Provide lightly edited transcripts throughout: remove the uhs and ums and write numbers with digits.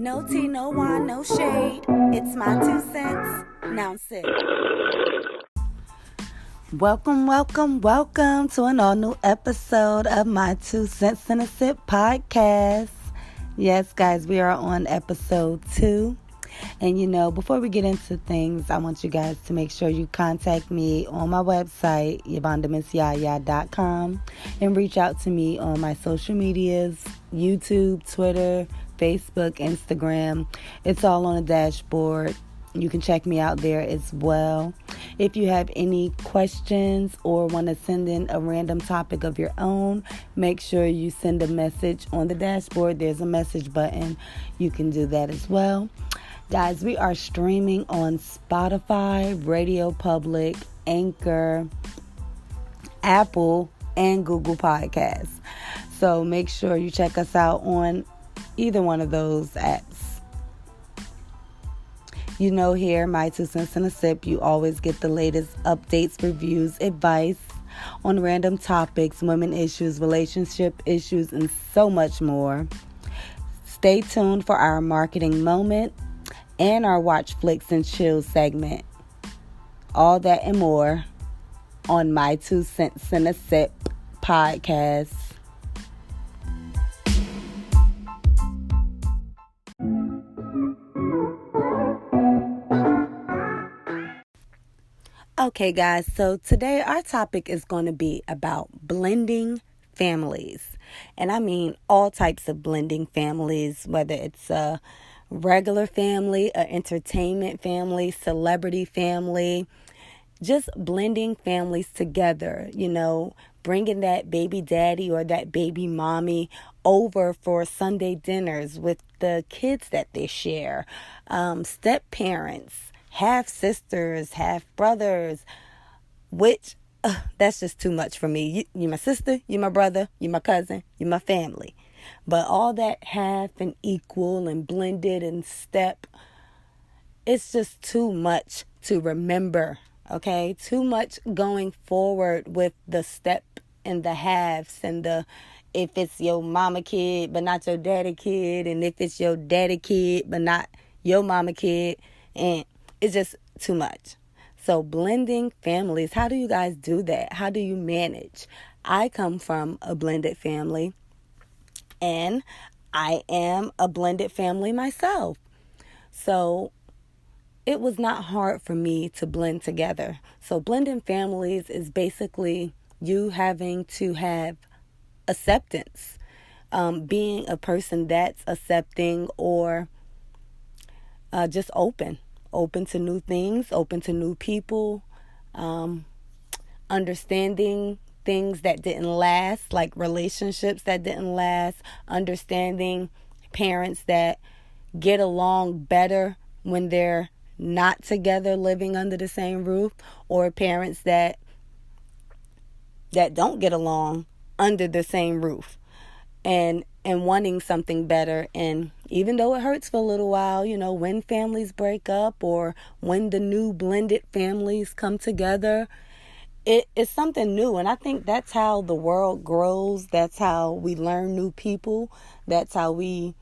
No tea, no wine, no shade. It's my 2 cents. Now sit. Welcome to an all new episode of my 2 cents and a sip podcast. Yes, guys, we are on episode 2. And before we get into things, I want you guys to make sure you contact me on my website, YaVonda.MsYaYa.com, and reach out to me on my social medias, YouTube, Twitter, Facebook, Instagram. It's all on the dashboard. You can check me out there as well. If you have any questions or want to send in a random topic of your own, make sure you send a message on the dashboard. There's a message button. You can do that as well. Guys, we are streaming on Spotify, Radio Public, Anchor, Apple, and Google Podcasts. So make sure you check us out on either one of those apps. Here, my 2 cents and a sip, you always get the latest updates, reviews, advice on random topics, women issues, relationship issues, and so much more. Stay tuned for our marketing moment and our Watch Flix and Chill segment. All that and more on my 2 cents and a sip podcast. Okay, guys, so today our topic is going to be about blending families. And I mean all types of blending families, whether it's a regular family, an entertainment family, celebrity family, just blending families together, bringing that baby daddy or that baby mommy over for Sunday dinners with the kids that they share, step parents, half sisters, half brothers, which that's just too much for me. You my sister, you my brother, you my cousin, you my family. But all that half and equal and blended and step, it's just too much to remember, okay? Too much going forward with the step and the halves and the if it's your mama kid but not your daddy kid, and if it's your daddy kid but not your mama kid, and it's just too much. So blending families, how do you guys do that? How do you manage? I come from a blended family, and I am a blended family myself. So it was not hard for me to blend together. So blending families is basically you having to have acceptance, being a person that's accepting or just open to new things, open to new people, understanding things that didn't last, like relationships that didn't last, understanding parents that get along better when they're not together living under the same roof, or parents that don't get along under the same roof, and wanting something better. And even though it hurts for a little while, when families break up or when the new blended families come together, it's something new. And I think that's how the world grows. That's how we learn new people. That's how we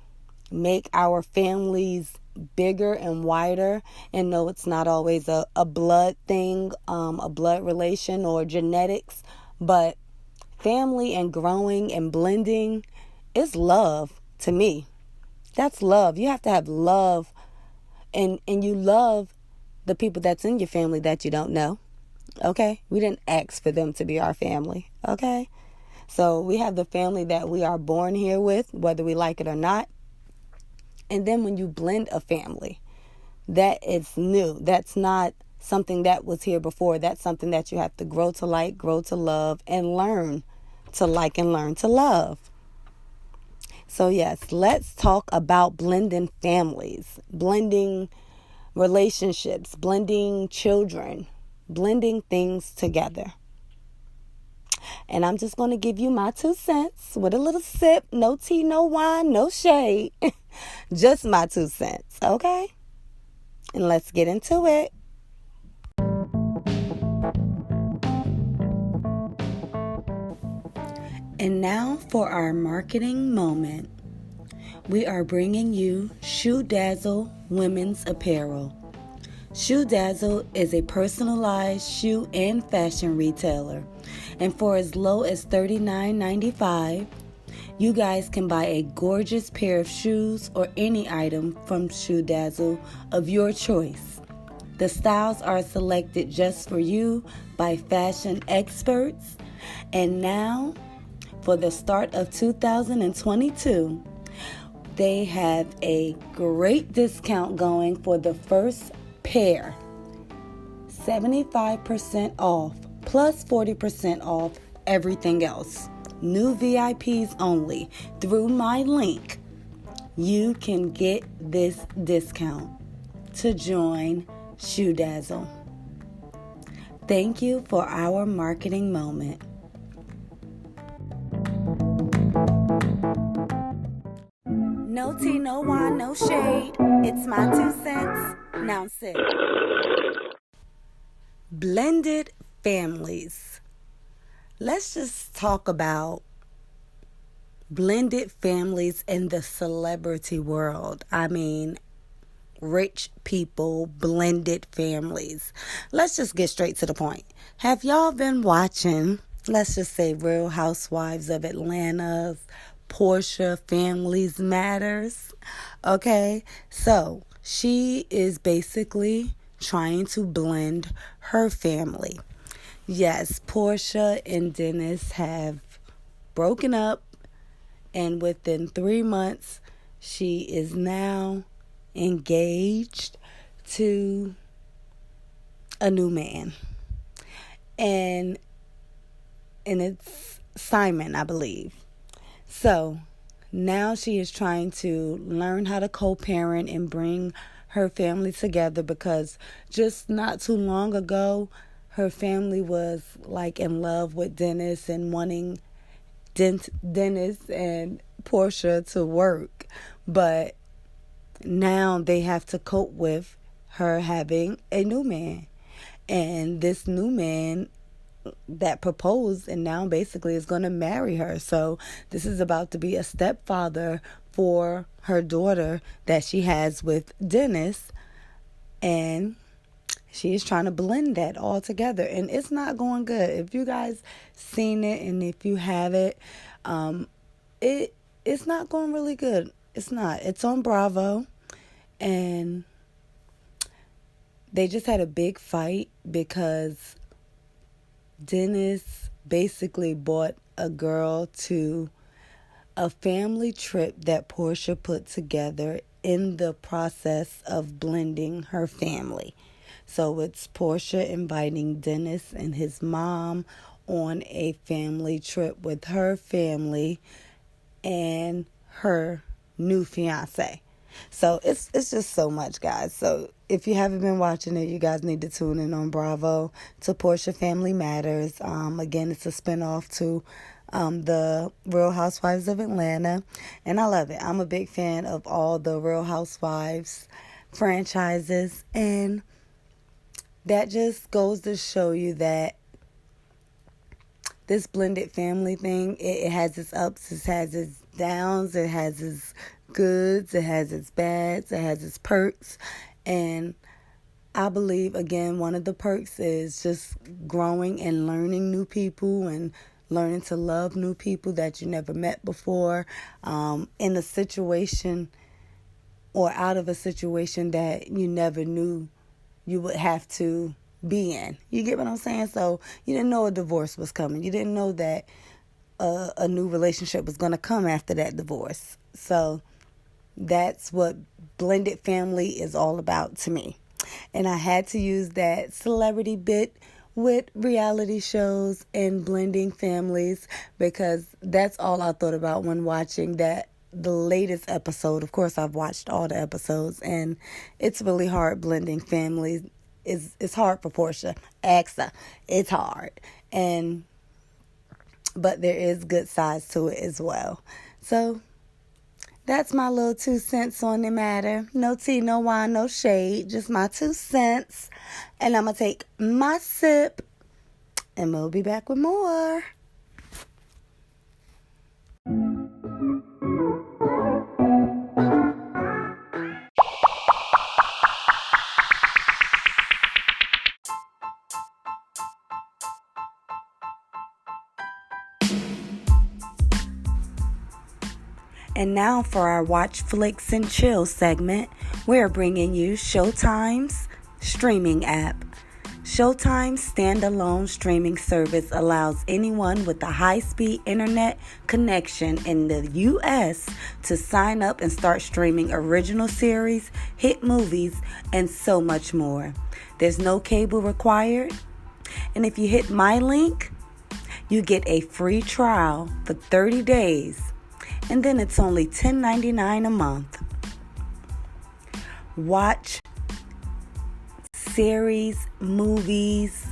make our families bigger and wider. And no, it's not always a blood thing, a blood relation or genetics, but family and growing and blending is love to me. That's love. You have to have love, and you love the people that's in your family that you don't know. Okay? We didn't ask for them to be our family. Okay? So we have the family that we are born here with, whether we like it or not. And then when you blend a family, that is new. That's not something that was here before. That's something that you have to grow to like, grow to love, and learn to like and learn to love. So yes, let's talk about blending families, blending relationships, blending children, blending things together. And I'm just going to give you my 2 cents with a little sip. No tea, no wine, no shade. Just my 2 cents, okay? And let's get into it. And now for our marketing moment. we are bringing you SHOWDAZZLE Women's Apparel. SHOWDAZZLE is a personalized shoe and fashion retailer, and for as low as $39.95, you guys can buy a gorgeous pair of shoes or any item from SHOWDAZZLE of your choice. The styles are selected just for you by fashion experts, and now, for the start of 2022, they have a great discount going for the first pair. 75% off plus 40% off everything else. New VIPs only. Through my link, you can get this discount to join SHOWDAZZLE. Thank you for our marketing moment. No tea, no wine, no shade. It's my 2 cents. Now sit. Blended families. Let's just talk about blended families in the celebrity world. I mean, rich people, blended families. Let's just get straight to the point. Have y'all been watching, let's just say, Real Housewives of Atlanta's Portia Families Matters? Okay, so she is basically trying to blend her family. Yes, Portia and Dennis have broken up, and within 3 months, she is now engaged to a new man. And it's Simon, I believe. So now she is trying to learn how to co-parent and bring her family together, because just not too long ago, her family was like in love with Dennis and wanting Dennis and Portia to work. But now they have to cope with her having a new man. And this new man that proposed and now basically is going to marry her. So this is about to be a stepfather for her daughter that she has with Dennis, and she is trying to blend that all together, and it's not going good. If you guys seen it, and if you have it, it's not going really good. It's not. It's on Bravo, and they just had a big fight because Dennis basically brought a girl to a family trip that Portia put together in the process of blending her family. So it's Portia inviting Dennis and his mom on a family trip with her family and her new fiance. So it's just so much, guys. So if you haven't been watching it, you guys need to tune in on Bravo to Portia Family Matters. Again, it's a spinoff to the Real Housewives of Atlanta, and I love it. I'm a big fan of all the Real Housewives franchises, and that just goes to show you that this blended family thing, it has its ups, it has its downs, it has its goods, it has its bads, it has its perks. And I believe, again, one of the perks is just growing and learning new people and learning to love new people that you never met before, in a situation or out of a situation that you never knew you would have to be in. You get what I'm saying? So you didn't know a divorce was coming. You didn't know that a new relationship was going to come after that divorce. So that's what blended family is all about to me. And I had to use that celebrity bit with reality shows and blending families, because that's all I thought about when watching the latest episode. Of course, I've watched all the episodes, and it's really hard blending families. It's hard for Portia. Axa, it's hard. But there is good sides to it as well. So that's my little 2 cents on the matter. No tea, no wine, no shade. Just my 2 cents. And I'm going to take my sip, and we'll be back with more. And now for our Watch Flix and Chill segment, we're bringing you Showtime's streaming app. Showtime's standalone streaming service allows anyone with a high-speed internet connection in the U.S. to sign up and start streaming original series, hit movies, and so much more. There's no cable required. And if you hit my link, you get a free trial for 30 days. And then it's only $10.99 a month. Watch series, movies,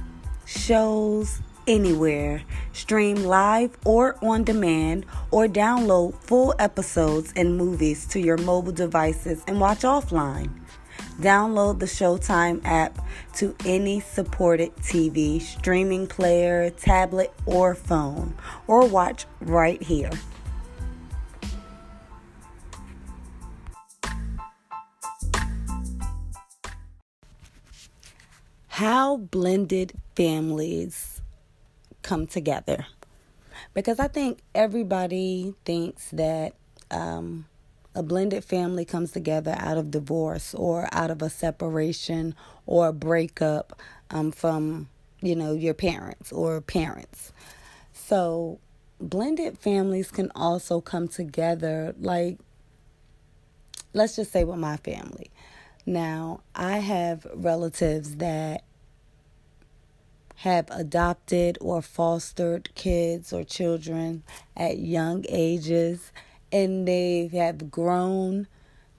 shows, anywhere. Stream live or on demand, or download full episodes and movies to your mobile devices and watch offline. Download the Showtime app to any supported TV, streaming player, tablet, or phone, or watch right here. How blended families come together. Because I think everybody thinks that a blended family comes together out of divorce or out of a separation or a breakup from, your parents or parents. So blended families can also come together, like, let's just say with my family. Now, I have relatives that have adopted or fostered kids or children at young ages, and they have grown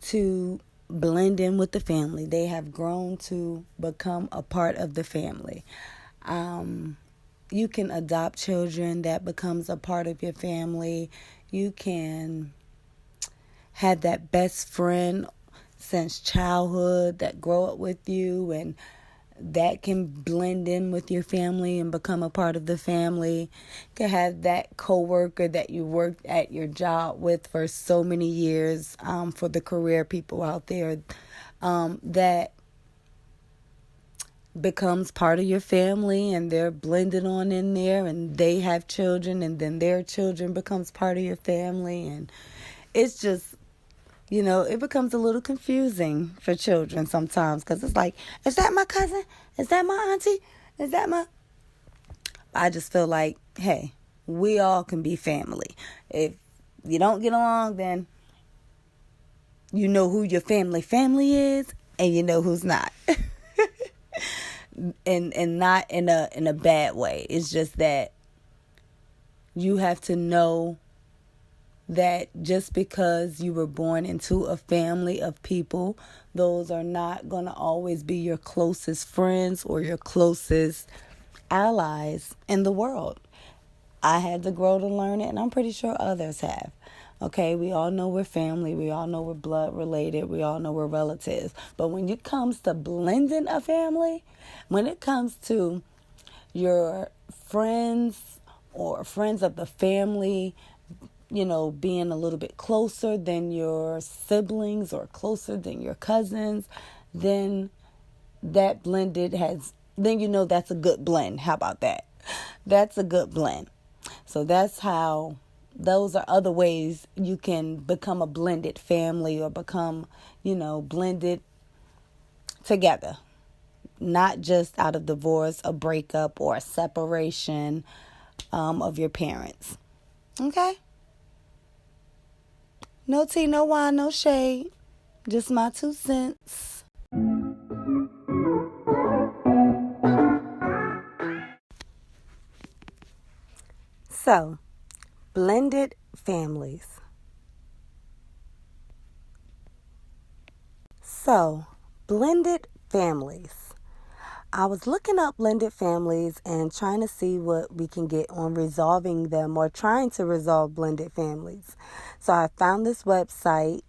to blend in with the family. They have grown to become a part of the family. You can adopt children that becomes a part of your family. You can have that best friend since childhood that grow up with you, and that can blend in with your family and become a part of the family. You can have that coworker that you worked at your job with for so many years, for the career people out there, that becomes part of your family, and they're blended on in there, and they have children, and then their children becomes part of your family. And it's just, it becomes a little confusing for children sometimes, because it's like, is that my cousin? Is that my auntie? Is that my... I just feel like, hey, we all can be family. If you don't get along, then you know who your family is, and you know who's not. and not in a bad way. It's just that you have to know that just because you were born into a family of people, those are not going to always be your closest friends or your closest allies in the world. I had to grow to learn it, and I'm pretty sure others have. Okay, we all know we're family. We all know we're blood related. We all know we're relatives. But when it comes to blending a family, when it comes to your friends or friends of the family, being a little bit closer than your siblings or closer than your cousins, then that blended then that's a good blend. How about that? That's a good blend. So those are other ways you can become a blended family or become, blended together. Not just out of divorce, a breakup, or a separation of your parents. Okay? No tea, no wine, no shade. Just my 2 cents. So, blended families. I was looking up blended families and trying to see what we can get on resolving them or trying to resolve blended families. So I found this website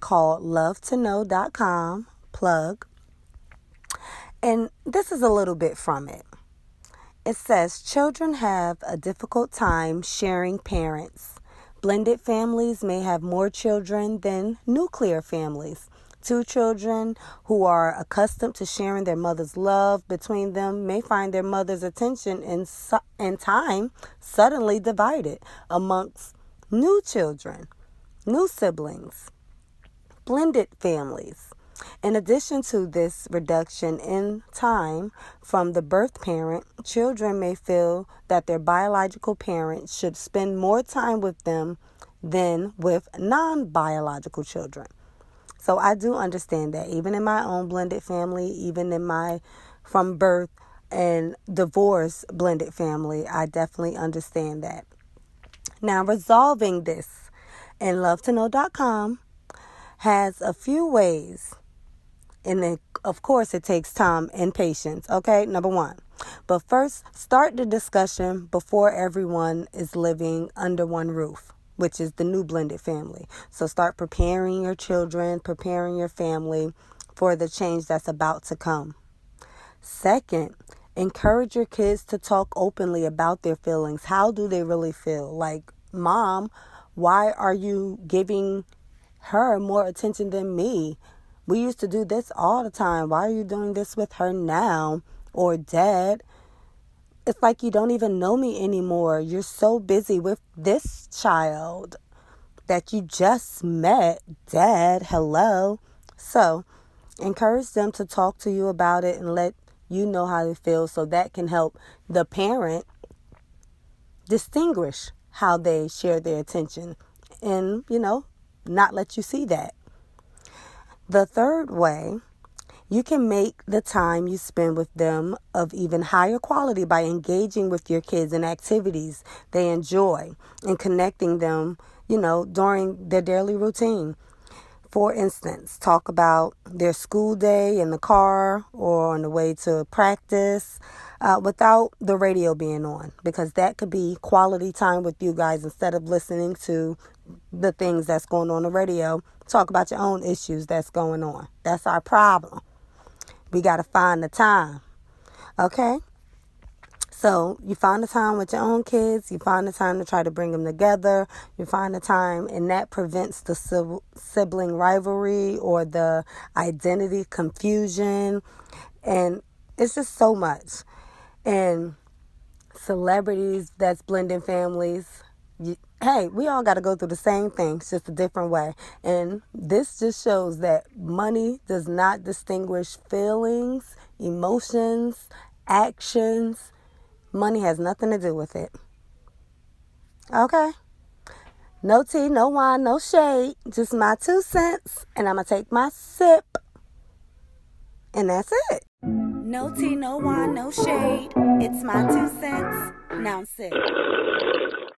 called lovetoknow.com, plug. And this is a little bit from it. It says, children have a difficult time sharing parents. Blended families may have more children than nuclear families. 2 children who are accustomed to sharing their mother's love between them may find their mother's attention and time suddenly divided amongst new children. new siblings, blended families. In addition to this reduction in time from the birth parent, children may feel that their biological parents should spend more time with them than with non-biological children. So I do understand that. Even in my own blended family, even in my from birth and divorce blended family, I definitely understand that. Now, resolving this in LoveToKnow.com has a few ways. And then, of course, it takes time and patience. Okay, number one. But first, start the discussion before everyone is living under one roof, which is the new blended family. So start preparing your children, preparing your family for the change that's about to come. Second, encourage your kids to talk openly about their feelings. How do they really feel? Like, Mom, why are you giving her more attention than me? We used to do this all the time. Why are you doing this with her now? Or Dad, it's like you don't even know me anymore. You're so busy with this child that you just met. Dad, hello. So encourage them to talk to you about it and let you know how they feel, so that can help the parent distinguish how they share their attention and, not let you see that. The third way, you can make the time you spend with them of even higher quality by engaging with your kids in activities they enjoy and connecting them, during their daily routine. For instance, talk about their school day in the car or on the way to practice without the radio being on, because that could be quality time with you guys instead of listening to the things that's going on the radio. Talk about your own issues that's going on. That's our problem. We got to find the time. Okay? So you find the time with your own kids. You find the time to try to bring them together. You find the time, and that prevents the sibling rivalry or the identity confusion. And it's just so much. And celebrities that's blending families. Hey, we all got to go through the same thing. It's just a different way. And this just shows that money does not distinguish feelings, emotions, actions. Money has nothing to do with it. Okay? No tea, no wine, no shade. Just my 2 cents. And I'm going to take my sip. And that's it. No tea, no wine, no shade. It's my 2 cents. Now sip.